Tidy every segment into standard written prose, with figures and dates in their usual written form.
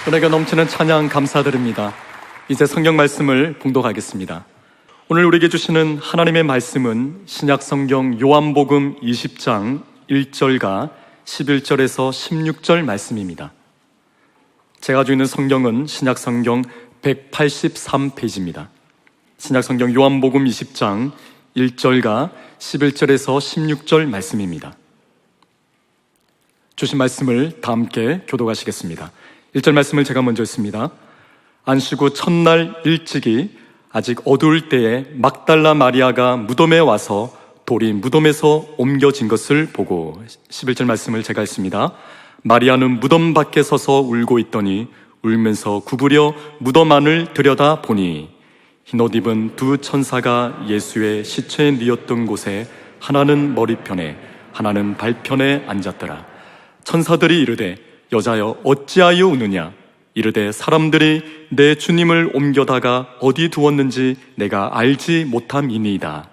은혜가 넘치는 찬양 감사드립니다. 이제 성경 말씀을 봉독하겠습니다. 오늘 우리에게 주시는 하나님의 말씀은 신약 성경 요한복음 20장 1절과 11절에서 16절 말씀입니다. 제가 가지고 있는 성경은 신약 성경 183페이지입니다. 신약 성경 요한복음 20장 1절과 11절에서 16절 말씀입니다. 주신 말씀을 다 함께 교독하시겠습니다. 1절 말씀을 제가 먼저 읽습니다. 안식 후 첫날 일찍이 아직 어두울 때에 막달라 마리아가 무덤에 와서 돌이 무덤에서 옮겨진 것을 보고, 11절 말씀을 제가 읽습니다. 마리아는 무덤 밖에 서서 울고 있더니 울면서 구부려 무덤 안을 들여다 보니 흰옷 입은 두 천사가 예수의 시체에 뉘었던 곳에 하나는 머리편에 하나는 발편에 앉았더라. 천사들이 이르되 여자여 어찌하여 우느냐? 이르되 사람들이 내 주님을 옮겨다가 어디 두었는지 내가 알지 못함이니이다.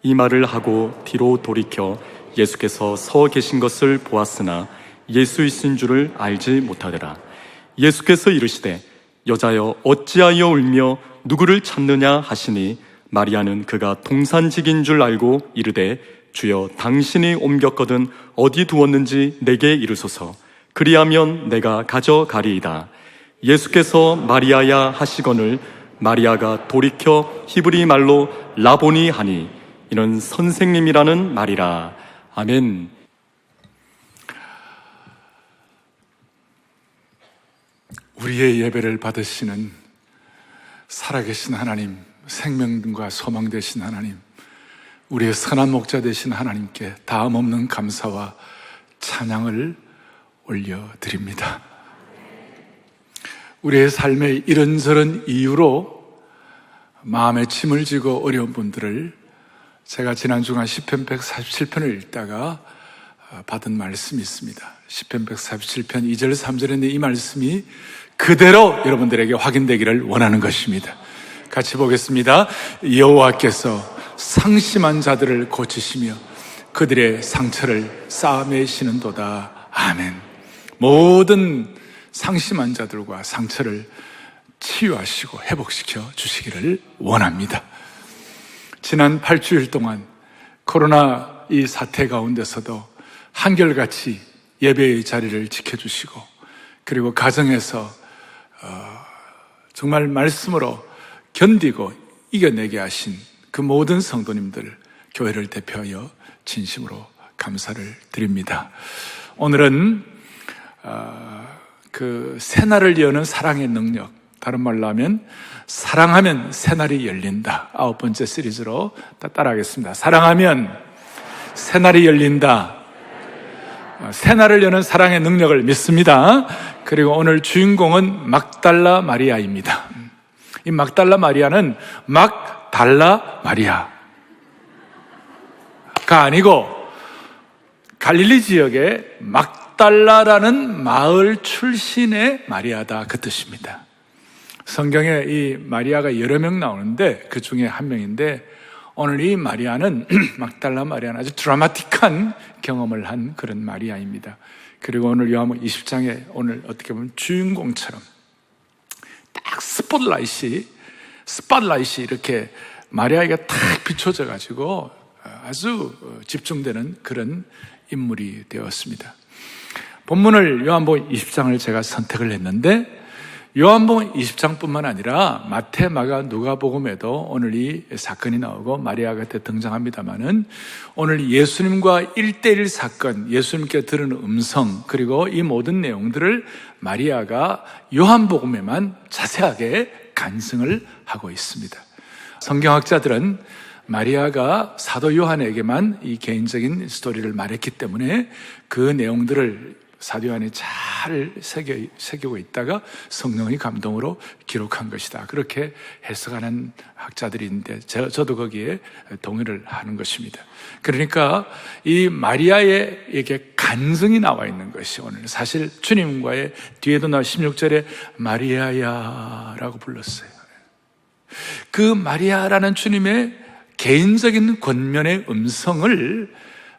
이 말을 하고 뒤로 돌이켜 예수께서 서 계신 것을 보았으나 예수이신 줄을 알지 못하더라. 예수께서 이르시되 여자여 어찌하여 울며 누구를 찾느냐 하시니 마리아는 그가 동산직인 줄 알고 이르되 주여 당신이 옮겼거든 어디 두었는지 내게 이르소서. 그리하면 내가 가져가리이다. 예수께서 마리아야 하시거늘 마리아가 돌이켜 히브리 말로 라보니 하니 이는 선생님이라는 말이라. 아멘. 우리의 예배를 받으시는 살아계신 하나님, 생명과 소망 되신 하나님, 우리의 선한 목자 되신 하나님께 다음 없는 감사와 찬양을 올려드립니다. 우리의 삶의 이런저런 이유로 마음에 짐을 지고 어려운 분들을 제가 지난 주간 시편 147편을 읽다가 받은 말씀이 있습니다. 시편 147편 2절 3절인데 이 말씀이 그대로 여러분들에게 확인되기를 원하는 것입니다. 같이 보겠습니다. 여호와께서 상심한 자들을 고치시며 그들의 상처를 싸매시는도다. 아멘. 모든 상심한 자들과 상처를 치유하시고 회복시켜 주시기를 원합니다. 지난 8주일 동안 코로나 이 사태 가운데서도 한결같이 예배의 자리를 지켜주시고 그리고 가정에서 정말 말씀으로 견디고 이겨내게 하신 그 모든 성도님들, 교회를 대표하여 진심으로 감사를 드립니다. 오늘은 그 새날을 여는 사랑의 능력, 다른 말로 하면 사랑하면 새날이 열린다. 9번째 시리즈로 따라하겠습니다. 사랑하면 새날이 열린다. 새날을 여는 사랑의 능력을 믿습니다. 그리고 오늘 주인공은 막달라 마리아입니다. 이 막달라 마리아는 막달라 마리아가 아니고 갈릴리 지역의 막달라라는 마을 출신의 마리아다, 그 뜻입니다. 성경에 이 마리아가 여러 명 나오는데 그 중에 한 명인데 오늘 이 마리아는 막달라 마리아는 아주 드라마틱한 경험을 한 그런 마리아입니다. 그리고 오늘 요한복음 20장에 오늘 어떻게 보면 주인공처럼 딱 스팟라이트이 이렇게 마리아에게 탁 비춰져 가지고 아주 집중되는 그런 인물이 되었습니다. 본문을 요한복음 20장을 제가 선택을 했는데 요한복음 20장뿐만 아니라 마태, 마가, 누가복음에도 오늘 이 사건이 나오고 마리아가 등장합니다마는 오늘 예수님과 1:1 사건, 예수님께 들은 음성, 그리고 이 모든 내용들을 마리아가 요한복음에만 자세하게 간증을 하고 있습니다. 성경학자들은 마리아가 사도 요한에게만 이 개인적인 스토리를 말했기 때문에 그 내용들을 사도 요한이 잘 새기고 있다가 성령의 감동으로 기록한 것이다. 그렇게 해석하는 학자들이 있는데 저도 거기에 동의를 하는 것입니다. 그러니까 이 마리아에게 간증이 나와 있는 것이 오늘 사실 주님과의 뒤에도 나와 16절에 마리아야 라고 불렀어요. 그 마리아라는 주님의 개인적인 권면의 음성을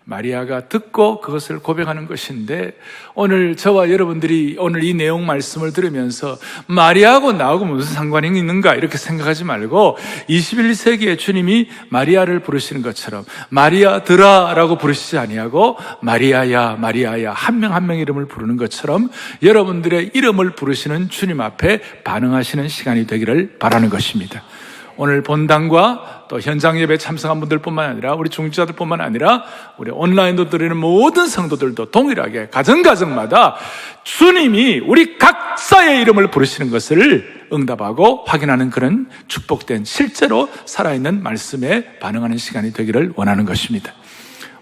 마리아가 듣고 그것을 고백하는 것인데, 오늘 저와 여러분들이 오늘 이 내용 말씀을 들으면서 마리아하고 나하고 무슨 상관이 있는가 이렇게 생각하지 말고 21세기에 주님이 마리아를 부르시는 것처럼 마리아들아라고 부르시지 아니하고 마리아야 마리아야 한 명 한 명 이름을 부르는 것처럼 여러분들의 이름을 부르시는 주님 앞에 반응하시는 시간이 되기를 바라는 것입니다. 오늘 본당과 또 현장 예배에 참석한 분들뿐만 아니라 우리 중지자들뿐만 아니라 우리 온라인도 드리는 모든 성도들도 동일하게 가정마다 주님이 우리 각자의 이름을 부르시는 것을 응답하고 확인하는 그런 축복된 실제로 살아있는 말씀에 반응하는 시간이 되기를 원하는 것입니다.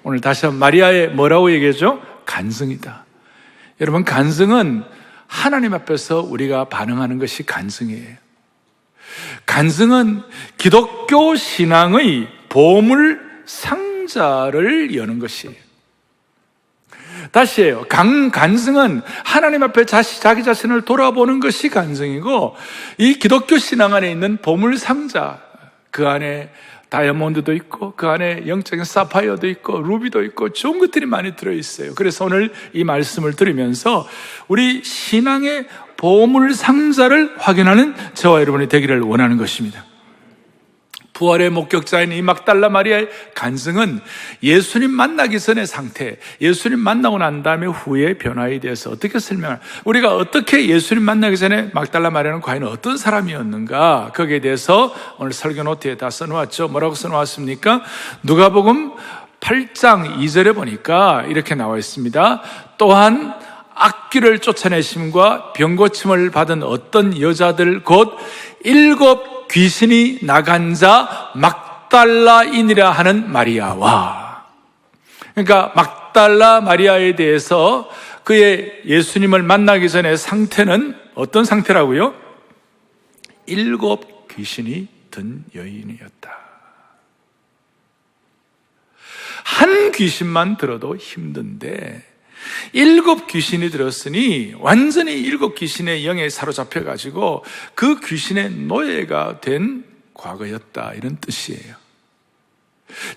오늘 다시 한번 마리아의 뭐라고 얘기하죠? 간증이다. 여러분, 간증은 하나님 앞에서 우리가 반응하는 것이 간증이에요. 간증은 기독교 신앙의 보물 상자를 여는 것이에요. 다시 해요. 간증은 하나님 앞에 자기 자신을 돌아보는 것이 간증이고, 이 기독교 신앙 안에 있는 보물 상자, 그 안에 다이아몬드도 있고 그 안에 영적인 사파이어도 있고 루비도 있고 좋은 것들이 많이 들어있어요. 그래서 오늘 이 말씀을 들으면서 우리 신앙의 보물 상자를 확인하는 저와 여러분이 되기를 원하는 것입니다. 부활의 목격자인 이 막달라 마리아의 간증은 예수님 만나기 전의 상태, 예수님 만나고 난 다음에 후의 변화에 대해서 어떻게 설명할, 우리가 어떻게 예수님 만나기 전에 막달라 마리아는 과연 어떤 사람이었는가, 거기에 대해서 오늘 설교 노트에 다 써놓았죠. 뭐라고 써놓았습니까? 누가복음 8장 2절에 보니까 이렇게 나와 있습니다. 또한 악귀를 쫓아내심과 병고침을 받은 어떤 여자들 곧 7 귀신이 나간 자 막달라인이라 하는 마리아와, 그러니까 막달라 마리아에 대해서 그의 예수님을 만나기 전의 상태는 어떤 상태라고요? 7 귀신이 든 여인이었다. 한 귀신만 들어도 힘든데 7 귀신이 들었으니 완전히 7 귀신의 영에 사로잡혀가지고 그 귀신의 노예가 된 과거였다, 이런 뜻이에요.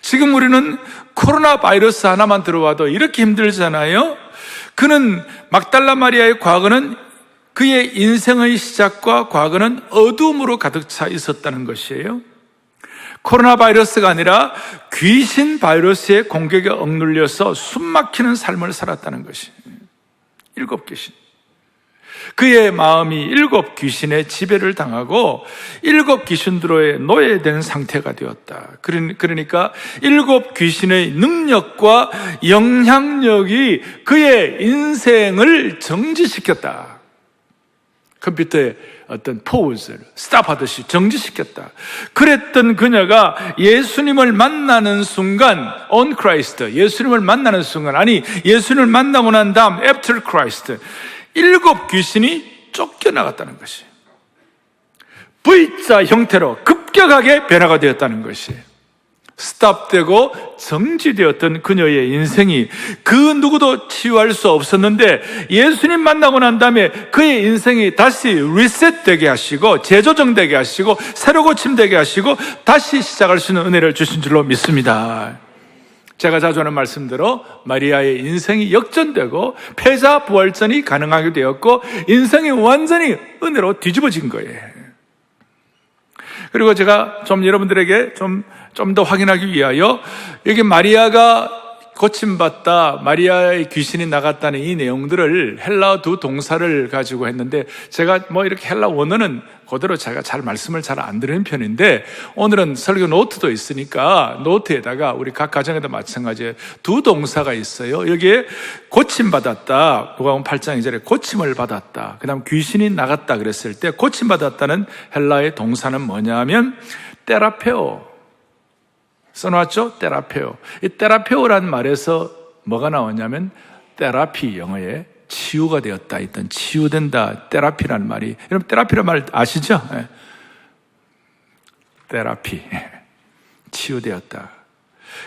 지금 우리는 코로나 바이러스 하나만 들어와도 이렇게 힘들잖아요. 그는 막달라 마리아의 과거는, 그의 인생의 시작과 과거는 어둠으로 가득 차 있었다는 것이에요. 코로나 바이러스가 아니라 귀신 바이러스의 공격에 억눌려서 숨막히는 삶을 살았다는 것이 7 귀신. 그의 마음이 7 귀신의 지배를 당하고 7 귀신들의 노예된 상태가 되었다. 그러니까 7 귀신의 능력과 영향력이 그의 인생을 정지시켰다. 컴퓨터에 어떤 포즈를 스탑하듯이 정지시켰다. 그랬던 그녀가 예수님을 만나는 순간, on Christ, 예수님을 만나는 순간, 아니 예수님을 만나고 난 다음 after Christ, 7 귀신이 쫓겨나갔다는 것이, V자 형태로 급격하게 변화가 되었다는 것이, 스탑되고 정지되었던 그녀의 인생이 그 누구도 치유할 수 없었는데 예수님 만나고 난 다음에 그의 인생이 다시 리셋되게 하시고 재조정되게 하시고 새로 고침되게 하시고 다시 시작할 수 있는 은혜를 주신 줄로 믿습니다. 제가 자주 하는 말씀대로 마리아의 인생이 역전되고 패자 부활전이 가능하게 되었고 인생이 완전히 은혜로 뒤집어진 거예요. 그리고 제가 좀 여러분들에게 좀 더 확인하기 위하여 여기 마리아가 고침받다, 마리아의 귀신이 나갔다는 이 내용들을 헬라어 2 동사를 가지고 했는데, 제가 뭐 이렇게 헬라 원어는 그대로 제가 잘 말씀을 잘 안 드리는 편인데, 오늘은 설교 노트도 있으니까 노트에다가 우리 각 가정에도 마찬가지예요. 2 동사가 있어요. 여기에 고침받았다, 누가복음 8장 2절에 고침을 받았다, 그 다음 귀신이 나갔다 그랬을 때 고침받았다는 헬라의 동사는 뭐냐면 테라페오 써놨죠? 테라페오. 이 테라페오라는 말에서 뭐가 나오냐면 테라피, 영어에 치유가 되었다, 있던 치유된다, 테라피라는 말이, 여러분 테라피라는 말 아시죠? 네. 테라피, 치유되었다.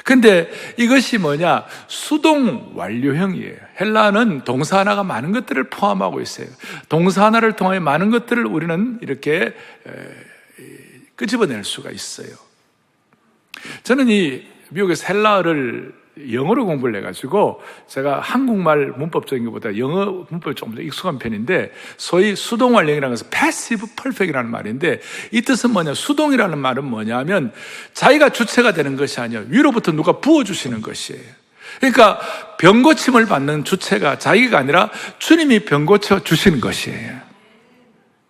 근데 이것이 뭐냐? 수동 완료형이에요. 헬라어는 동사 하나가 많은 것들을 포함하고 있어요. 동사 하나를 통하여 많은 것들을 우리는 이렇게 끄집어낼 수가 있어요. 저는 이 미국에서 헬라어를 영어로 공부를 해가지고 제가 한국말 문법적인 것보다 영어 문법이 조금 더 익숙한 편인데 소위 수동완령이라는 것은 passive perfect이라는 말인데 이 뜻은 뭐냐? 수동이라는 말은 뭐냐면 자기가 주체가 되는 것이 아니라 위로부터 누가 부어주시는 것이에요. 그러니까 병 고침을 받는 주체가 자기가 아니라 주님이 병 고쳐 주시는 것이에요.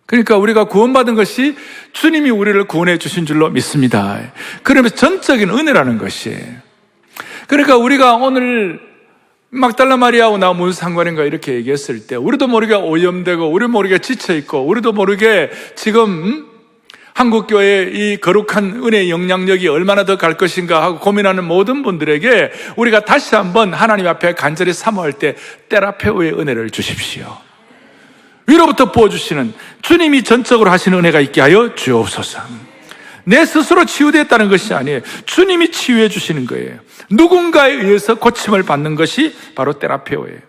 그러니까 우리가 구원받은 것이 주님이 우리를 구원해 주신 줄로 믿습니다. 그러면서 전적인 은혜라는 것이에요. 그러니까 우리가 오늘 막달라 마리아하고 나 무슨 상관인가 이렇게 얘기했을 때 우리도 모르게 오염되고 우리도 모르게 지쳐있고 우리도 모르게 지금 한국교회의 이 거룩한 은혜의 영향력이 얼마나 더 갈 것인가 하고 고민하는 모든 분들에게 우리가 다시 한번 하나님 앞에 간절히 사모할 때 테라페오의 은혜를 주십시오. 위로부터 부어주시는 주님이 전적으로 하시는 은혜가 있게 하여 주옵소서. 내 스스로 치유됐다는 것이 아니에요. 주님이 치유해 주시는 거예요. 누군가에 의해서 고침을 받는 것이 바로 테라페오예요.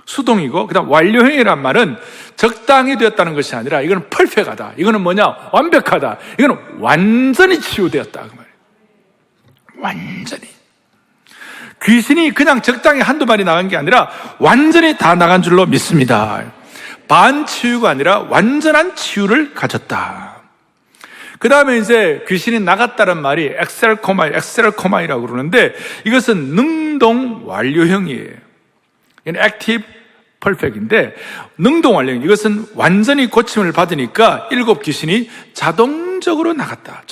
수동이고 그다음 완료형이란 말은 적당히 되었다는 것이 아니라 이거는 펄펙하다. 이거는 뭐냐? 완벽하다. 이거는 완전히 치유되었다 그 말이에요. 완전히. 귀신이 그냥 적당히 한두 마리 나간 게 아니라 완전히 다 나간 줄로 믿습니다. 반치유가 아니라 완전한 치유를 가졌다. 그 다음에 이제 귀신이 나갔다는 말이 엑셀코마이라고 그러는데 이것은 능동 완료형이에요. 이건 액티브 퍼펙트인데 능동 완료형. 이것은 완전히 고침을 받으니까 7 귀신이 자동적으로 나갔다.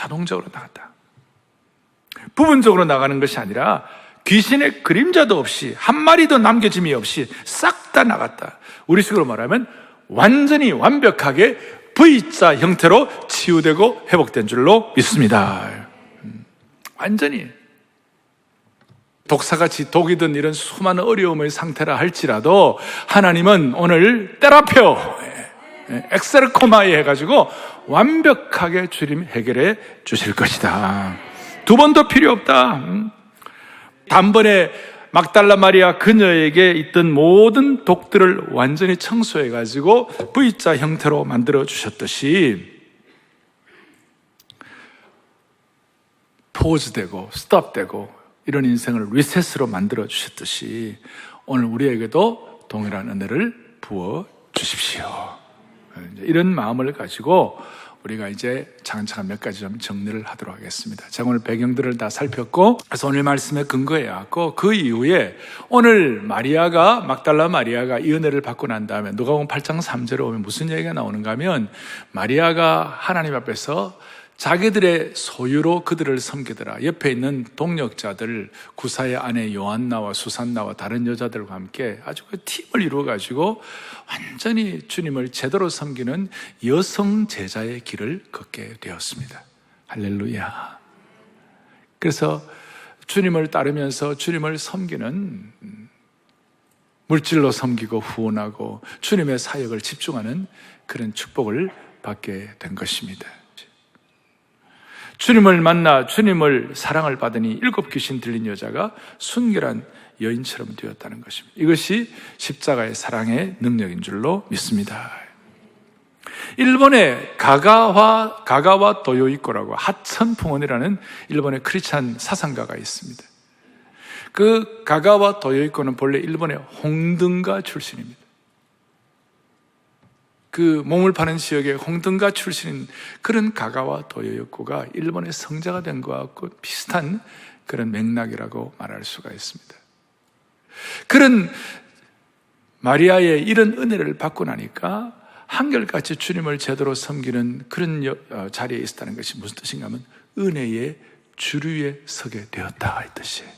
부분적으로 나가는 것이 아니라 귀신의 그림자도 없이 한 마리도 남겨짐이 없이 싹 다 나갔다. 우리식으로 말하면 완전히 완벽하게 V자 형태로 치유되고 회복된 줄로 믿습니다. 완전히 독사같이 독이든 이런 수많은 어려움의 상태라 할지라도 하나님은 오늘 테라페오 엑셀코마이 해가지고 완벽하게 주님 해결해 주실 것이다. 두 번도 필요 없다. 단번에 막달라 마리아 그녀에게 있던 모든 독들을 완전히 청소해가지고 V자 형태로 만들어 주셨듯이 포즈되고 스톱되고 이런 인생을 리셋으로 만들어 주셨듯이 오늘 우리에게도 동일한 은혜를 부어 주십시오. 이런 마음을 가지고 우리가 이제 차근차근 몇 가지 좀 정리를 하도록 하겠습니다. 제가 오늘 배경들을 다 살폈고, 그래서 오늘 말씀에 근거해왔고, 그 이후에 오늘 막달라 마리아가 이 은혜를 받고 난 다음에 누가복음 8장 3절에 오면 무슨 얘기가 나오는가 하면 마리아가 하나님 앞에서 자기들의 소유로 그들을 섬기더라. 옆에 있는 동역자들, 구사의 아내 요한나와 수산나와 다른 여자들과 함께 아주 그 팀을 이루어가지고 완전히 주님을 제대로 섬기는 여성 제자의 길을 걷게 되었습니다. 할렐루야. 그래서 주님을 따르면서 주님을 섬기는, 물질로 섬기고 후원하고 주님의 사역을 집중하는 그런 축복을 받게 된 것입니다. 주님을 만나 주님을 사랑을 받으니 7 귀신 들린 여자가 순결한 여인처럼 되었다는 것입니다. 이것이 십자가의 사랑의 능력인 줄로 믿습니다. 일본의 가가와 도요이코라고 하천풍원이라는 일본의 크리스찬 사상가가 있습니다. 그 가가와 도요이코는 본래 일본의 홍등가 출신입니다. 그 몸을 파는 지역의 홍등가 출신인 그런 가가와 도요이코가 일본의 성자가 된 것과 같고 비슷한 그런 맥락이라고 말할 수가 있습니다. 그런 마리아의 이런 은혜를 받고 나니까 한결같이 주님을 제대로 섬기는 그런 자리에 있었다는 것이 무슨 뜻인가 하면 은혜의 주류에 서게 되었다 이 뜻이에요.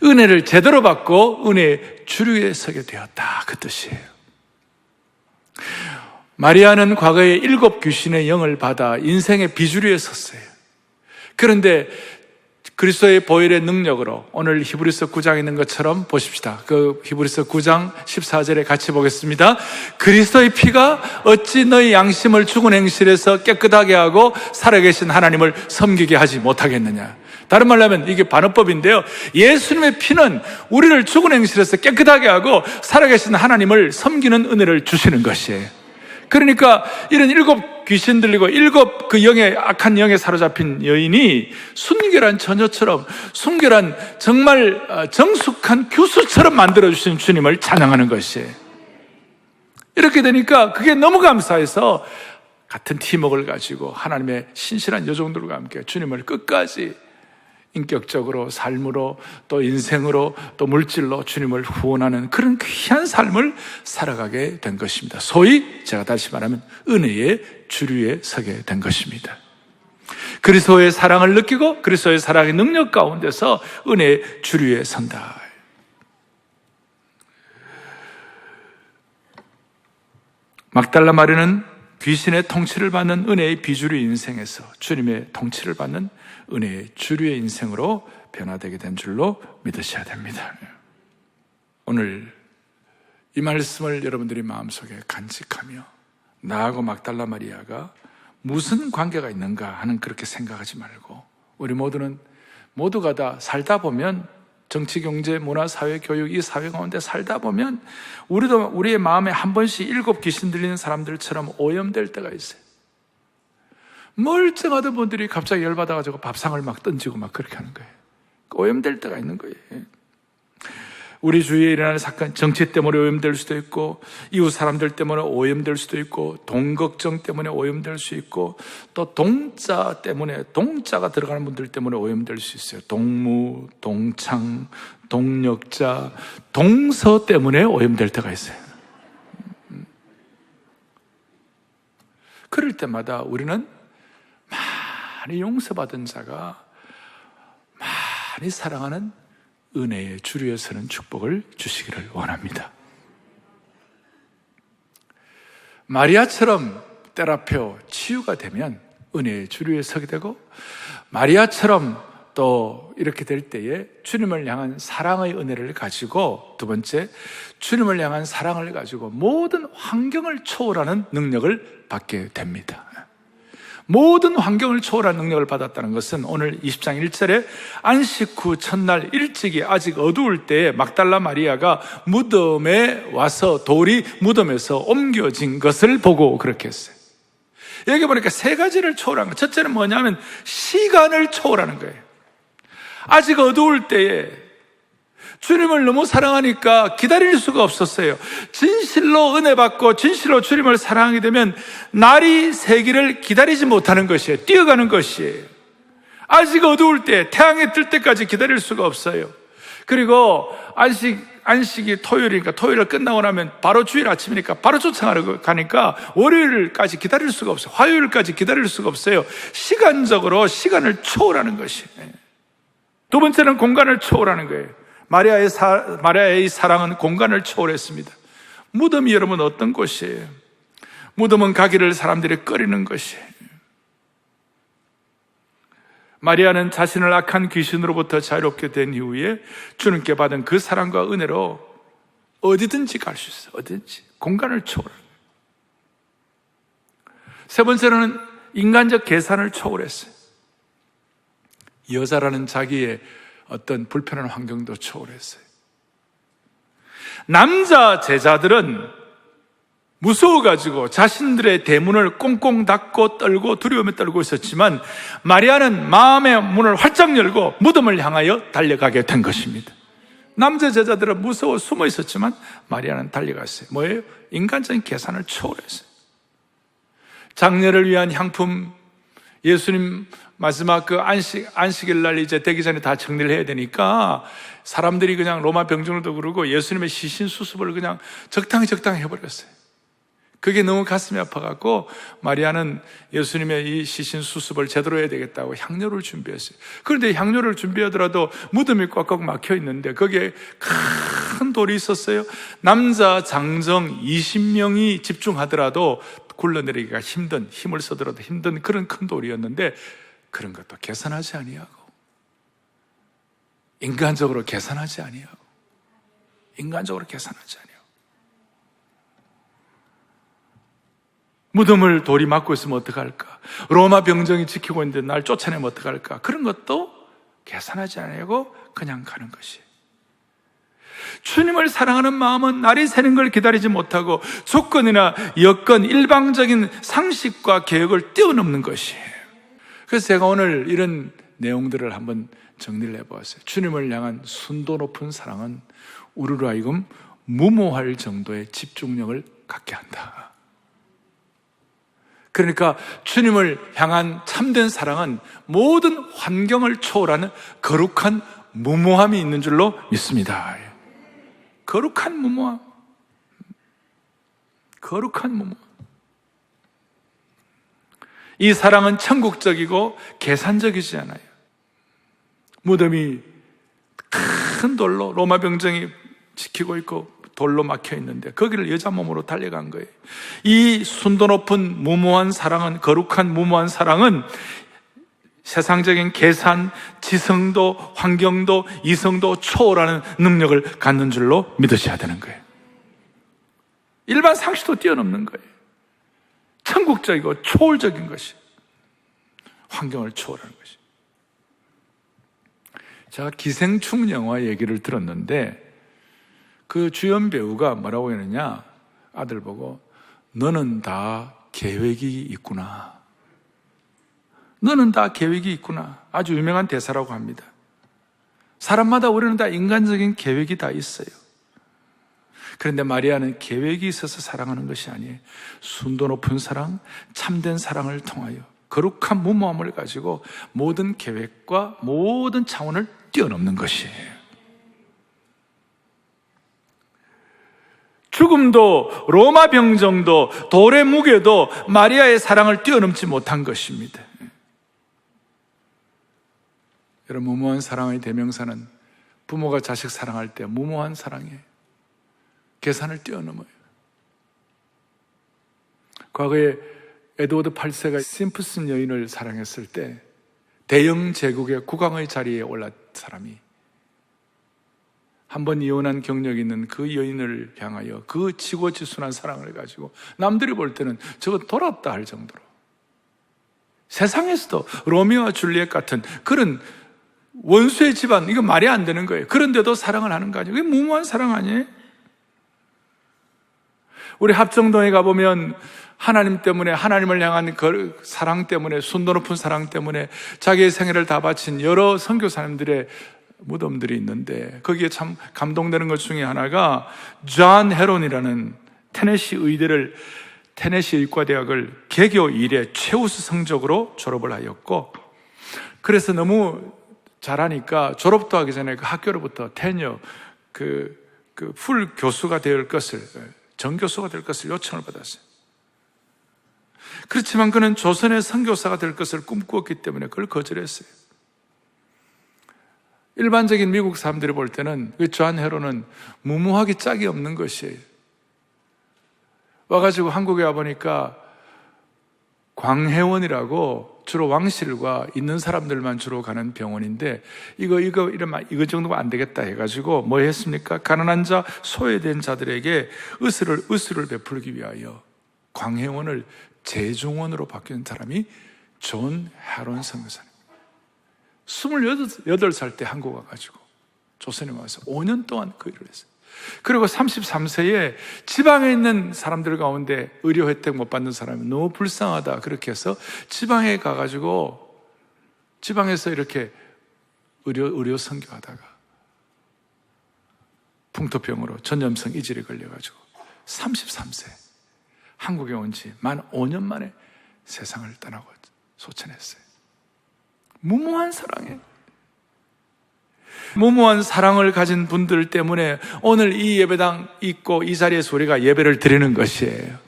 은혜를 제대로 받고 은혜의 주류에 서게 되었다 그 뜻이에요. 마리아는 과거에 7 귀신의 영을 받아 인생의 비주류에 섰어요. 그런데 그리스도의 보혈의 능력으로 오늘 히브리서 9장에 있는 것처럼 보십시다. 그 히브리서 9장 14절에 같이 보겠습니다. 그리스도의 피가 어찌 너희 양심을 죽은 행실에서 깨끗하게 하고 살아계신 하나님을 섬기게 하지 못하겠느냐. 다른 말로 하면 이게 반어법인데요. 예수님의 피는 우리를 죽은 행실에서 깨끗하게 하고 살아계신 하나님을 섬기는 은혜를 주시는 것이에요. 그러니까 이런 7 귀신 들리고 7 그 영에, 악한 영에 사로잡힌 여인이 순결한 처녀처럼, 순결한 정말 정숙한 교수처럼 만들어주신 주님을 찬양하는 것이에요. 이렇게 되니까 그게 너무 감사해서 같은 팀워크를 가지고 하나님의 신실한 여종들과 함께 주님을 끝까지 인격적으로, 삶으로, 또 인생으로, 또 물질로 주님을 후원하는 그런 귀한 삶을 살아가게 된 것입니다. 소위 제가 다시 말하면 은혜의 주류에 서게 된 것입니다. 그리스도의 사랑을 느끼고 그리스도의 사랑의 능력 가운데서 은혜의 주류에 선다. 막달라 마리아는 귀신의 통치를 받는 은혜의 비주류 인생에서 주님의 통치를 받는 은혜의 주류의 인생으로 변화되게 된 줄로 믿으셔야 됩니다. 오늘 이 말씀을 여러분들이 마음속에 간직하며 나하고 막달라 마리아가 무슨 관계가 있는가 하는 그렇게 생각하지 말고, 우리 모두가 다 살다 보면 정치, 경제, 문화, 사회, 교육, 이 사회 가운데 살다 보면 우리도 우리의 마음에 한 번씩 7 귀신 들리는 사람들처럼 오염될 때가 있어요. 멀쩡하던 분들이 갑자기 열받아가지고 밥상을 막 던지고 막 그렇게 하는 거예요. 오염될 때가 있는 거예요. 우리 주위에 일어나는 사건, 정치 때문에 오염될 수도 있고, 이웃 사람들 때문에 오염될 수도 있고, 돈 걱정 때문에 오염될 수 있고, 또 동자 때문에, 동자가 들어가는 분들 때문에 오염될 수 있어요. 동무, 동창, 동력자, 동서 때문에 오염될 때가 있어요. 그럴 때마다 우리는 많이 용서받은 자가 많이 사랑하는 은혜의 주류에 서는 축복을 주시기를 원합니다. 마리아처럼 때라표 치유가 되면 은혜의 주류에 서게 되고, 마리아처럼 또 이렇게 될 때에 주님을 향한 사랑의 은혜를 가지고, 두 번째, 주님을 향한 사랑을 가지고 모든 환경을 초월하는 능력을 받게 됩니다. 모든 환경을 초월한 능력을 받았다는 것은 오늘 20장 1절에 안식 후 첫날 일찍이 아직 어두울 때에 막달라 마리아가 무덤에 와서 돌이 무덤에서 옮겨진 것을 보고 그렇게 했어요. 여기 보니까 3가지를 초월한 거예요. 첫째는 뭐냐면 시간을 초월하는 거예요. 아직 어두울 때에 주님을 너무 사랑하니까 기다릴 수가 없었어요. 진실로 은혜 받고 진실로 주님을 사랑하게 되면 날이 새기를 기다리지 못하는 것이에요. 뛰어가는 것이에요. 아직 어두울 때, 태양이 뜰 때까지 기다릴 수가 없어요. 그리고 안식이 토요일이니까 토요일 끝나고 나면 바로 주일 아침이니까 바로 쫓아가니까 월요일까지 기다릴 수가 없어요. 화요일까지 기다릴 수가 없어요. 시간적으로 시간을 초월하는 것이에요. 두 번째는 공간을 초월하는 거예요. 마리아의 사랑은 공간을 초월했습니다. 무덤이 여러분 어떤 곳이에요? 무덤은 가기를 사람들이 꺼리는 것이에요. 마리아는 자신을 악한 귀신으로부터 자유롭게 된 이후에 주님께 받은 그 사랑과 은혜로 어디든지 갈 수 있어요. 어디든지. 공간을 초월하는 거예요. 세 번째로는 인간적 계산을 초월했어요. 여자라는 자기의 어떤 불편한 환경도 초월했어요. 남자 제자들은 무서워가지고 자신들의 대문을 꽁꽁 닫고 떨고 두려움에 떨고 있었지만, 마리아는 마음의 문을 활짝 열고 무덤을 향하여 달려가게 된 것입니다. 남자 제자들은 무서워 숨어 있었지만 마리아는 달려갔어요. 뭐예요? 인간적인 계산을 초월했어요. 장례를 위한 향품, 예수님 마지막 그 안식일 날 이제 되기 전에 다 정리를 해야 되니까 사람들이 그냥 로마 병정들도 그러고 예수님의 시신 수습을 그냥 적당히 해버렸어요. 그게 너무 가슴이 아파갖고 마리아는 예수님의 이 시신 수습을 제대로 해야 되겠다고 향료를 준비했어요. 그런데 향료를 준비하더라도 무덤이 꽉꽉 막혀 있는데 거기에 큰 돌이 있었어요. 남자 장정 20명이 집중하더라도 굴러내리기가 힘든, 힘을 써더라도 힘든 그런 큰 돌이었는데, 그런 것도 계산하지 아니하고 인간적으로 계산하지 아니하고 무덤을 돌이 막고 있으면 어떡할까? 로마 병정이 지키고 있는데 날 쫓아내면 어떡할까? 그런 것도 계산하지 아니하고 그냥 가는 것이. 주님을 사랑하는 마음은 날이 새는 걸 기다리지 못하고 조건이나 여건, 일방적인 상식과 계획을 뛰어넘는 것이에요. 그래서 제가 오늘 이런 내용들을 한번 정리를 해보았어요. 주님을 향한 순도 높은 사랑은 우리로 하여금 무모할 정도의 집중력을 갖게 한다. 그러니까 주님을 향한 참된 사랑은 모든 환경을 초월하는 거룩한 무모함이 있는 줄로 믿습니다. 거룩한 무모함. 거룩한 무모함. 이 사랑은 천국적이고 계산적이지 않아요. 무덤이 큰 돌로 로마 병정이 지키고 있고 돌로 막혀 있는데 거기를 여자 몸으로 달려간 거예요. 이 순도 높은 무모한 사랑은, 거룩한 무모한 사랑은 세상적인 계산, 지성도, 환경도, 이성도 초월하는 능력을 갖는 줄로 믿으셔야 되는 거예요. 일반 상식도 뛰어넘는 거예요. 천국적이고 초월적인 것이, 환경을 초월하는 것이. 제가 기생충 영화 얘기를 들었는데 그 주연 배우가 뭐라고 했느냐, 아들 보고 너는 다 계획이 있구나. 너는 다 계획이 있구나. 아주 유명한 대사라고 합니다. 사람마다 우리는 다 인간적인 계획이 다 있어요. 그런데 마리아는 계획이 있어서 사랑하는 것이 아니에요. 순도 높은 사랑, 참된 사랑을 통하여 거룩한 무모함을 가지고 모든 계획과 모든 차원을 뛰어넘는 것이에요. 죽음도 로마 병정도 돌의 무게도 마리아의 사랑을 뛰어넘지 못한 것입니다. 여러분, 무모한 사랑의 대명사는 부모가 자식 사랑할 때 무모한 사랑이에요. 계산을 뛰어넘어요. 과거에 에드워드 8세가 심프슨 여인을 사랑했을 때 대영 제국의 국왕의 자리에 올랐 사람이 한 번 이혼한 경력이 있는 그 여인을 향하여 그 지고지순한 사랑을 가지고 남들이 볼 때는 저거 돌았다 할 정도로, 세상에서도 로미오와 줄리엣 같은 그런 원수의 집안, 이거 말이 안 되는 거예요. 그런데도 사랑을 하는 거 아니에요? 그게 무모한 사랑 아니에요? 우리 합정동에 가보면 하나님 때문에, 하나님을 향한 그 사랑 때문에, 순도 높은 사랑 때문에 자기의 생애를 다 바친 여러 선교사님들의 무덤들이 있는데 거기에 참 감동되는 것 중에 하나가 존 헤론이라는 테네시 의과대학을 개교 이래 최우수 성적으로 졸업을 하였고, 그래서 너무 잘하니까 졸업도 하기 전에 그 학교로부터 테녀, 풀 교수가 될 것을, 정교수가 될 것을 요청을 받았어요. 그렇지만 그는 조선의 선교사가 될 것을 꿈꾸었기 때문에 그걸 거절했어요. 일반적인 미국 사람들이 볼 때는 존 헤론은 무모하기 짝이 없는 것이에요. 와가지고 한국에 와보니까 광해원이라고 주로 왕실과 있는 사람들만 주로 가는 병원인데 이거 정도가 안 되겠다 해가지고 뭐 했습니까? 가난한 자, 소외된 자들에게 의술을 베풀기 위하여 광해원을 재중원으로 바뀐 사람이 존 헤론 선교사님. 28살 때 한국 와가지고 조선에 와서 5년 동안 그 일을 했어요. 그리고 33세에 지방에 있는 사람들 가운데 의료 혜택 못 받는 사람이 너무 불쌍하다, 그렇게 해서 지방에 가가지고 지방에서 이렇게 의료 선교하다가 풍토병으로 전염성 이질에 걸려가지고 33세 한국에 온 지 만 5년 만에 세상을 떠나고 소천했어요. 무모한 사랑이에요. 무모한 사랑을 가진 분들 때문에 오늘 이 예배당 있고 이 자리에서 우리가 예배를 드리는 것이에요.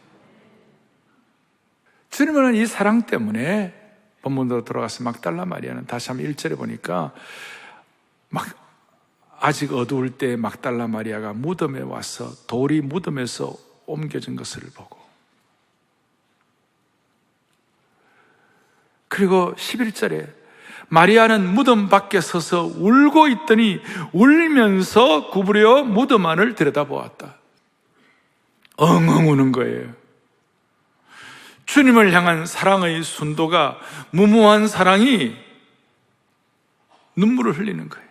주님은 이 사랑 때문에 본문으로 돌아가서 막달라 마리아는 다시 한번 1절에 보니까 아직 어두울 때 막달라 마리아가 무덤에 와서 돌이 무덤에서 옮겨진 것을 보고, 그리고 11절에 마리아는 무덤 밖에 서서 울고 있더니 울면서 구부려 무덤 안을 들여다보았다. 엉엉 우는 거예요. 주님을 향한 사랑의 순도가, 무모한 사랑이 눈물을 흘리는 거예요.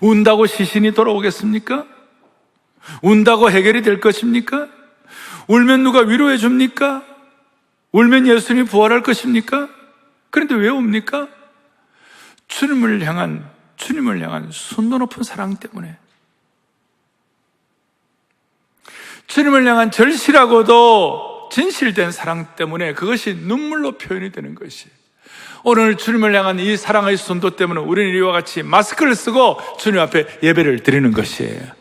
운다고 시신이 돌아오겠습니까? 운다고 해결이 될 것입니까? 울면 누가 위로해 줍니까? 울면 예수님이 부활할 것입니까? 그런데 왜 옵니까? 주님을 향한 순도 높은 사랑 때문에, 주님을 향한 절실하고도 진실된 사랑 때문에 그것이 눈물로 표현이 되는 것이, 오늘 주님을 향한 이 사랑의 순도 때문에 우리는 이와 같이 마스크를 쓰고 주님 앞에 예배를 드리는 것이에요.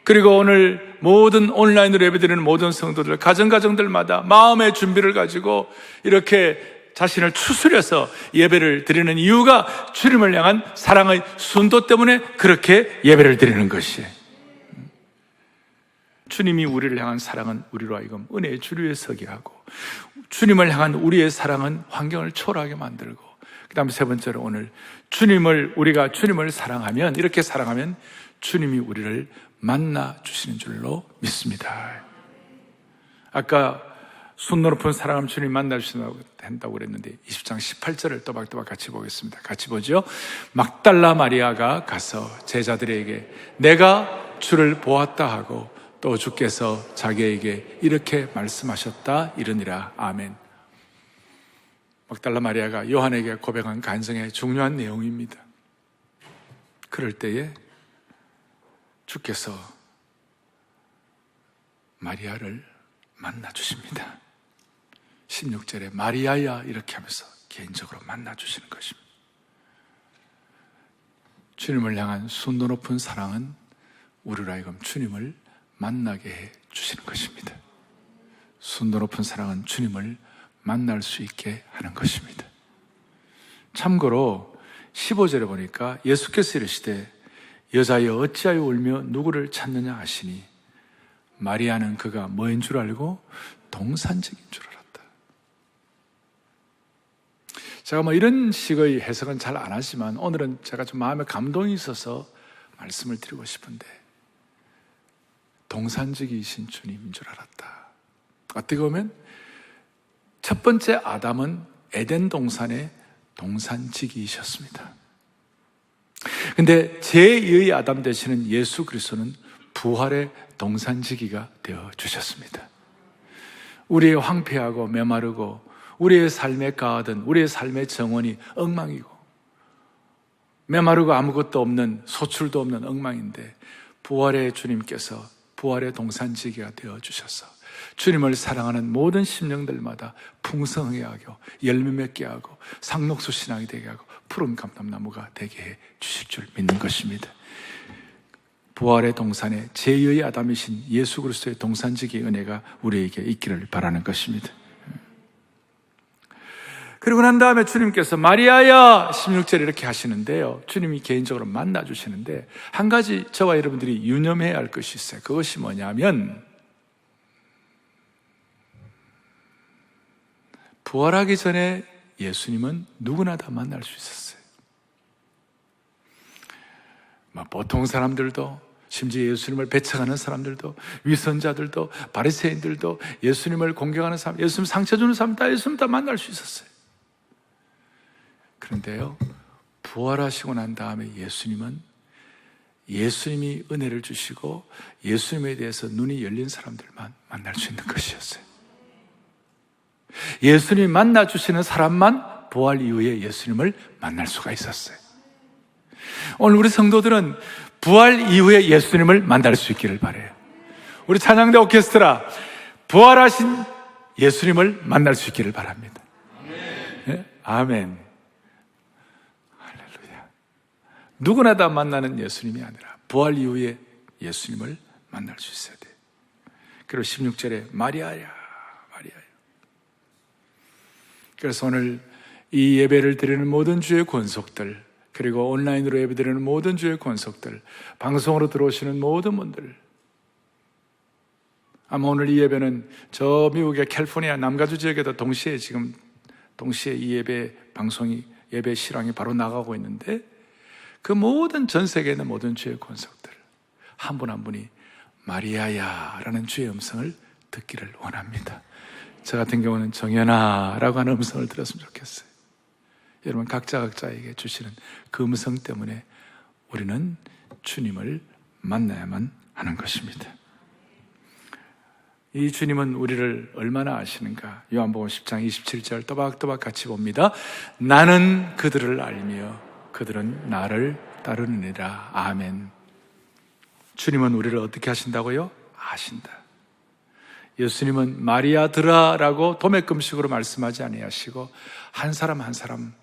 그리고 오늘 모든 온라인으로 예배드리는 모든 성도들, 가정들마다 마음의 준비를 가지고 이렇게 자신을 추스려서 예배를 드리는 이유가 주님을 향한 사랑의 순도 때문에 그렇게 예배를 드리는 것이에요. 주님이 우리를 향한 사랑은 우리로 하여금 은혜의 주류에 서게 하고, 주님을 향한 우리의 사랑은 환경을 초월하게 만들고, 그 다음에 세 번째로 오늘 우리가 주님을 사랑하면, 이렇게 사랑하면 주님이 우리를 만나 주시는 줄로 믿습니다. 아까 순도 높은 사랑하면 주님 만나 주신다고 한다고 그랬는데 20장 18절을 또박또박 같이 보겠습니다. 같이 보죠. 막달라 마리아가 가서 제자들에게 내가 주를 보았다 하고 또 주께서 자기에게 이렇게 말씀하셨다 이르니라. 아멘. 막달라 마리아가 요한에게 고백한 간증의 중요한 내용입니다. 그럴 때에 주께서 마리아를 만나 주십니다. 16절에 마리아야 이렇게 하면서 개인적으로 만나 주시는 것입니다. 주님을 향한 순도 높은 사랑은 우리로 하여금 주님을 만나게 해 주시는 것입니다. 순도 높은 사랑은 주님을 만날 수 있게 하는 것입니다. 참고로 15절에 보니까 예수께서 이르시되 여자여 어찌하여 울며 누구를 찾느냐 하시니 마리아는 그가 뭐인 줄 알고 동산직인 줄 알았다. 제가 이런 식의 해석은 잘 안 하지만 오늘은 제가 좀 마음에 감동이 있어서 말씀을 드리고 싶은데, 동산직이신 주님인 줄 알았다. 어떻게 보면 첫 번째 아담은 에덴 동산의 동산직이셨습니다. 근데 제2의 아담 되시는 예수 그리스도는 부활의 동산지기가 되어 주셨습니다. 우리의 황폐하고 메마르고 우리의 삶에 가하던 우리의 삶의 정원이 엉망이고 메마르고 아무것도 없는, 소출도 없는 엉망인데 부활의 주님께서 부활의 동산지기가 되어 주셔서 주님을 사랑하는 모든 심령들마다 풍성하게 하고 열매 맺게 하고 상록수 신앙이 되게 하고 푸른 감람나무가 되게 해 주실 줄 믿는 것입니다. 부활의 동산에 제2의 아담이신 예수 그리스도의 동산지기의 은혜가 우리에게 있기를 바라는 것입니다. 그리고 난 다음에 주님께서 마리아야 16절에 이렇게 하시는데요, 주님이 개인적으로 만나 주시는데 한 가지 저와 여러분들이 유념해야 할 것이 있어요. 그것이 뭐냐면 부활하기 전에 예수님은 누구나 다 만날 수 있었어요. 보통 사람들도, 심지어 예수님을 배척하는 사람들도, 위선자들도, 바리새인들도, 예수님을 공경하는 사람, 예수님 상처 주는 사람 다 예수님 다 만날 수 있었어요. 그런데요, 부활하시고 난 다음에 예수님이 은혜를 주시고 예수님에 대해서 눈이 열린 사람들만 만날 수 있는 것이었어요. 예수님이 만나 주시는 사람만 부활 이후에 예수님을 만날 수가 있었어요. 오늘 우리 성도들은 부활 이후에 예수님을 만날 수 있기를 바라요. 우리 찬양대 오케스트라, 부활하신 예수님을 만날 수 있기를 바랍니다. 네? 아멘. 할렐루야. 누구나 다 만나는 예수님이 아니라 부활 이후에 예수님을 만날 수 있어야 돼요. 그리고 16절에 마리아야. 그래서 오늘 이 예배를 드리는 모든 주의 권속들, 그리고 온라인으로 예배드리는 모든 주의 권속들, 방송으로 들어오시는 모든 분들, 아마 오늘 이 예배는 저 미국의 캘리포니아 남가주 지역에도 동시에 이 예배 방송이, 예배 실황이 바로 나가고 있는데, 그 모든 전 세계에 있는 모든 주의 권속들 한 분 한 분이 마리아야 라는 주의 음성을 듣기를 원합니다. 저 같은 경우는 정연아 라고 하는 음성을 들었으면 좋겠어요. 여러분 각자에게 주시는 그 음성 때문에 우리는 주님을 만나야만 하는 것입니다. 이 주님은 우리를 얼마나 아시는가? 요한복음 10장 27절 또박또박 같이 봅니다. 나는 그들을 알며 그들은 나를 따르느니라. 아멘. 주님은 우리를 어떻게 하신다고요? 아신다. 예수님은 마리아들아라고 도매금식으로 말씀하지 아니하시고 한 사람 한 사람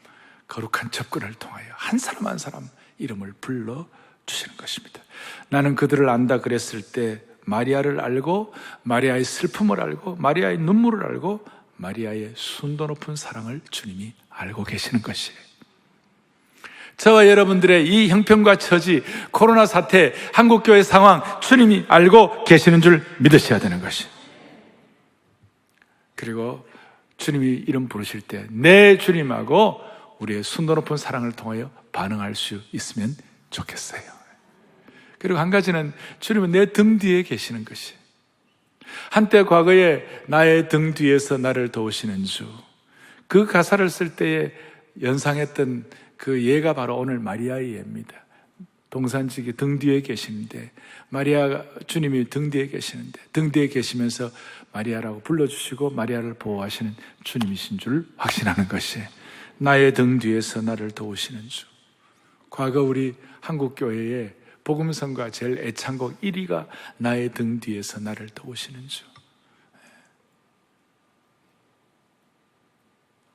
거룩한 접근을 통하여 한 사람 한 사람 이름을 불러주시는 것입니다. 나는 그들을 안다 그랬을 때 마리아를 알고 마리아의 슬픔을 알고 마리아의 눈물을 알고 마리아의 순도 높은 사랑을 주님이 알고 계시는 것이에요. 저와 여러분들의 이 형편과 처지, 코로나 사태, 한국교회 상황 주님이 알고 계시는 줄 믿으셔야 되는 것이에요. 그리고 주님이 이름 부르실 때 내 주님하고 우리의 순도 높은 사랑을 통하여 반응할 수 있으면 좋겠어요. 그리고 한 가지는 주님은 내 등 뒤에 계시는 것이, 한때 과거에 나의 등 뒤에서 나를 도우시는 주, 그 가사를 쓸 때에 연상했던 그 예가 바로 오늘 마리아의 예입니다. 동산지기 등 뒤에 계시는데 마리아 주님이 등 뒤에 계시는데 등 뒤에 계시면서 마리아라고 불러주시고 마리아를 보호하시는 주님이신 줄 확신하는 것이 나의 등 뒤에서 나를 도우시는 주. 과거 우리 한국교회에 복음성가 제일 애창곡 1위가 나의 등 뒤에서 나를 도우시는 주.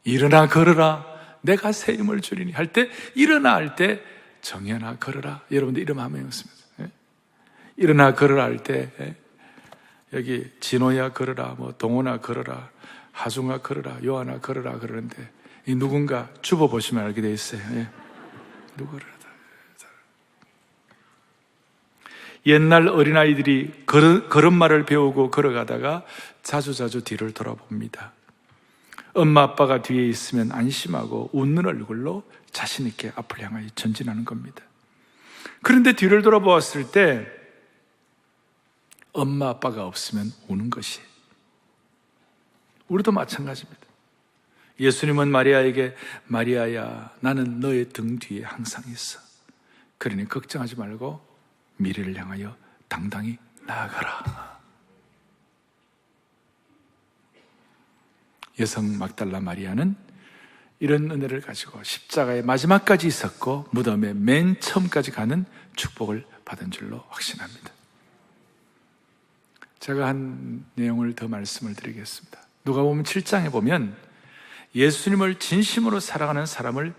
일어나 걸어라 내가 새 힘을 주리니 할 때 일어나 할 때 정연아 걸어라. 여러분들 이름 한번 외웠습니다. 일어나 걸어라 할 때 여기 진호야 걸어라, 뭐 동호나 걸어라, 하중아 걸어라, 요하나 걸어라 그러는데 이 누군가 주보 보시면 알게 돼 있어요. 누구를 옛날 어린아이들이 걸음마를 배우고 걸어가다가 자주자주 뒤를 돌아봅니다. 엄마 아빠가 뒤에 있으면 안심하고 웃는 얼굴로 자신 있게 앞을 향하여 전진하는 겁니다. 그런데 뒤를 돌아보았을 때 엄마 아빠가 없으면 우는 것이, 우리도 마찬가지입니다. 예수님은 마리아에게 마리아야 나는 너의 등 뒤에 항상 있어. 그러니 걱정하지 말고 미래를 향하여 당당히 나아가라. 여성 막달라 마리아는 이런 은혜를 가지고 십자가의 마지막까지 있었고 무덤의 맨 처음까지 가는 축복을 받은 줄로 확신합니다. 제가 한 내용을 더 말씀을 드리겠습니다. 누가복음 7장에 보면 예수님을 진심으로 사랑하는 사람을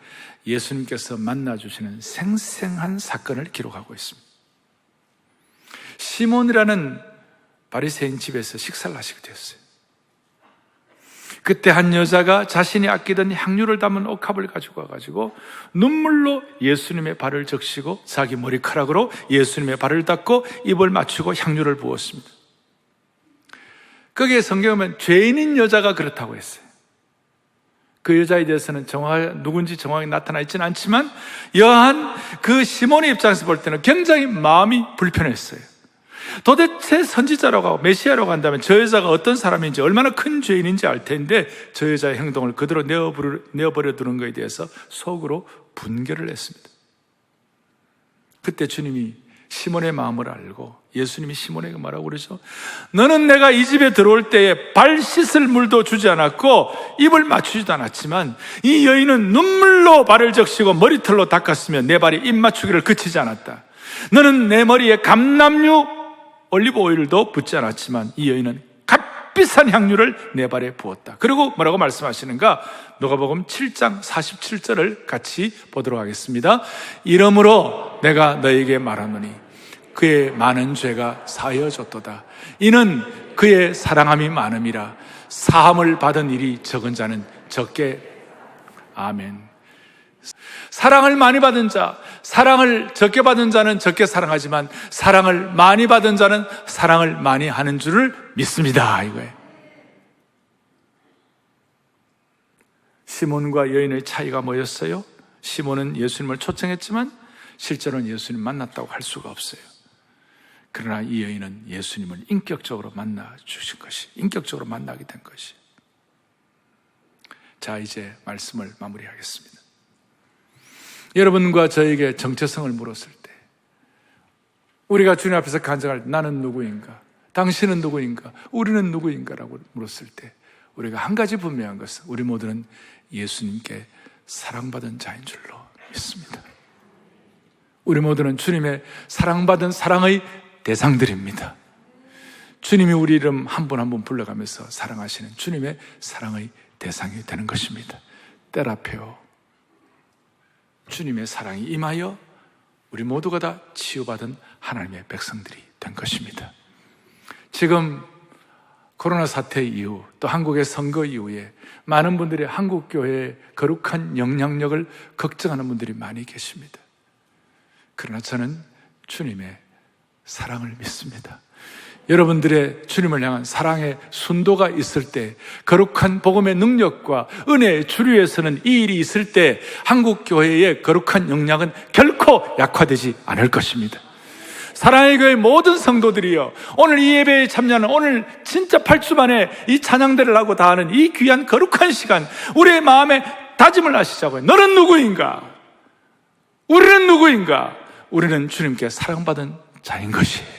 예수님께서 만나주시는 생생한 사건을 기록하고 있습니다. 시몬이라는 바리새인 집에서 식사를 하시게 되었어요. 그때 한 여자가 자신이 아끼던 향유를 담은 옥합을 가지고 와가지고 눈물로 예수님의 발을 적시고 자기 머리카락으로 예수님의 발을 닦고 입을 맞추고 향유를 부었습니다. 거기에 성경에 보면 죄인인 여자가 그렇다고 했어요. 그 여자에 대해서는 누군지 정확히 나타나 있지는 않지만 여한 그 시몬의 입장에서 볼 때는 굉장히 마음이 불편했어요. 도대체 선지자라고 하고 메시아라고 한다면 저 여자가 어떤 사람인지 얼마나 큰 죄인인지 알 텐데 저 여자의 행동을 그대로 내어버려 두는 것에 대해서 속으로 분개를 했습니다. 그때 주님이 시몬의 마음을 알고 예수님이 시몬에게 뭐라고 그러죠? 너는 내가 이 집에 들어올 때에 발 씻을 물도 주지 않았고 입을 맞추지도 않았지만 이 여인은 눈물로 발을 적시고 머리털로 닦았으면 내 발이 입 맞추기를 그치지 않았다. 너는 내 머리에 감람류 올리브 오일도 붓지 않았지만 이 여인은 값비싼 향유를 내 발에 부었다. 그리고 뭐라고 말씀하시는가? 누가복음 7장 47절을 같이 보도록 하겠습니다. 이러므로 내가 너에게 말하노니 그의 많은 죄가 사하여졌도다. 이는 그의 사랑함이 많음이라. 사함을 받은 일이 적은 자는 적게. 아멘. 사랑을 많이 받은 자, 사랑을 적게 받은 자는 적게 사랑하지만 사랑을 많이 받은 자는 사랑을 많이 하는 줄을 믿습니다. 이거예요. 시몬과 여인의 차이가 뭐였어요? 시몬은 예수님을 초청했지만 실제로는 예수님 만났다고 할 수가 없어요. 그러나 이 여인은 예수님을 인격적으로 만나 주신 것이, 인격적으로 만나게 된 것이. 자, 이제 말씀을 마무리하겠습니다. 여러분과 저에게 정체성을 물었을 때 우리가 주님 앞에서 간증할 때 나는 누구인가? 당신은 누구인가? 우리는 누구인가라고 물었을 때 우리가 한 가지 분명한 것은 우리 모두는 예수님께 사랑받은 자인 줄로 믿습니다. 우리 모두는 주님의 사랑받은 사랑의 대상들입니다. 주님이 우리 이름 한 분 한 분 불러가면서 사랑하시는 주님의 사랑의 대상이 되는 것입니다. 때라페오, 주님의 사랑이 임하여 우리 모두가 다 치유받은 하나님의 백성들이 된 것입니다. 지금 코로나 사태 이후 또 한국의 선거 이후에 많은 분들이 한국 교회의 거룩한 영향력을 걱정하는 분들이 많이 계십니다. 그러나 저는 주님의 사랑을 믿습니다. 여러분들의 주님을 향한 사랑의 순도가 있을 때, 거룩한 복음의 능력과 은혜의 주류에서는 이 일이 있을 때 한국 교회의 거룩한 영향은 결코 약화되지 않을 것입니다. 사랑의 교회 모든 성도들이요, 오늘 이 예배에 참여하는, 오늘 진짜 8주 만에 이 찬양대를 하고 다 하는 이 귀한 거룩한 시간, 우리의 마음에 다짐을 하시자고요. 너는 누구인가? 우리는 누구인가? 우리는 주님께 사랑받은 자인 것이에요.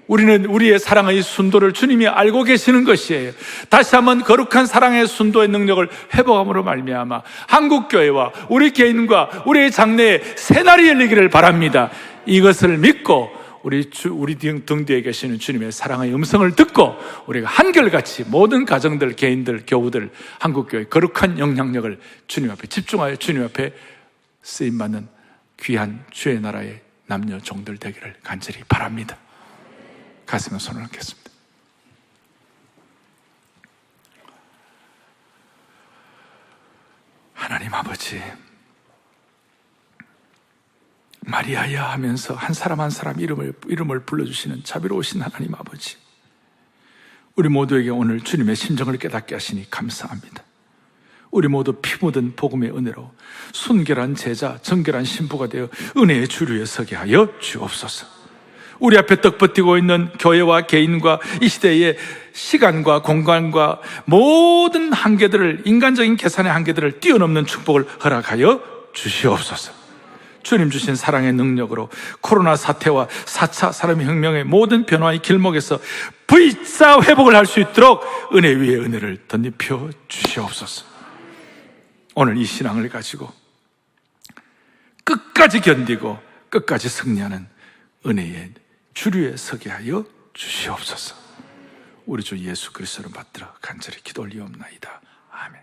우리는 우리의 사랑의 순도를 주님이 알고 계시는 것이에요. 다시 한번 거룩한 사랑의 순도의 능력을 회복함으로 말미암아 한국교회와 우리 개인과 우리의 장래에 새날이 열리기를 바랍니다. 이것을 믿고 우리 등 뒤에 계시는 주님의 사랑의 음성을 듣고 우리가 한결같이 모든 가정들, 개인들, 교우들, 한국교회 거룩한 영향력을 주님 앞에 집중하여 주님 앞에 쓰임받는 귀한 주의 나라의 남녀 종들 되기를 간절히 바랍니다. 가슴에 손을 얹겠습니다. 하나님 아버지, 마리아야 하면서 한 사람 한 사람 이름을 불러주시는 자비로우신 하나님 아버지, 우리 모두에게 오늘 주님의 심정을 깨닫게 하시니 감사합니다. 우리 모두 피 묻은 복음의 은혜로 순결한 제자, 정결한 신부가 되어 은혜의 주류에 서게 하여 주옵소서. 우리 앞에 떡버티고 있는 교회와 개인과 이 시대의 시간과 공간과 모든 한계들을, 인간적인 계산의 한계들을 뛰어넘는 축복을 허락하여 주시옵소서. 주님 주신 사랑의 능력으로 코로나 사태와 4차 산업혁명의 모든 변화의 길목에서 V자 회복을 할 수 있도록 은혜 위에 은혜를 덧입혀 주시옵소서. 오늘 이 신앙을 가지고 끝까지 견디고 끝까지 승리하는 은혜의 주류에 서게 하여 주시옵소서. 우리 주 예수 그리스도를 받들어 간절히 기도 올리옵나이다. 아멘.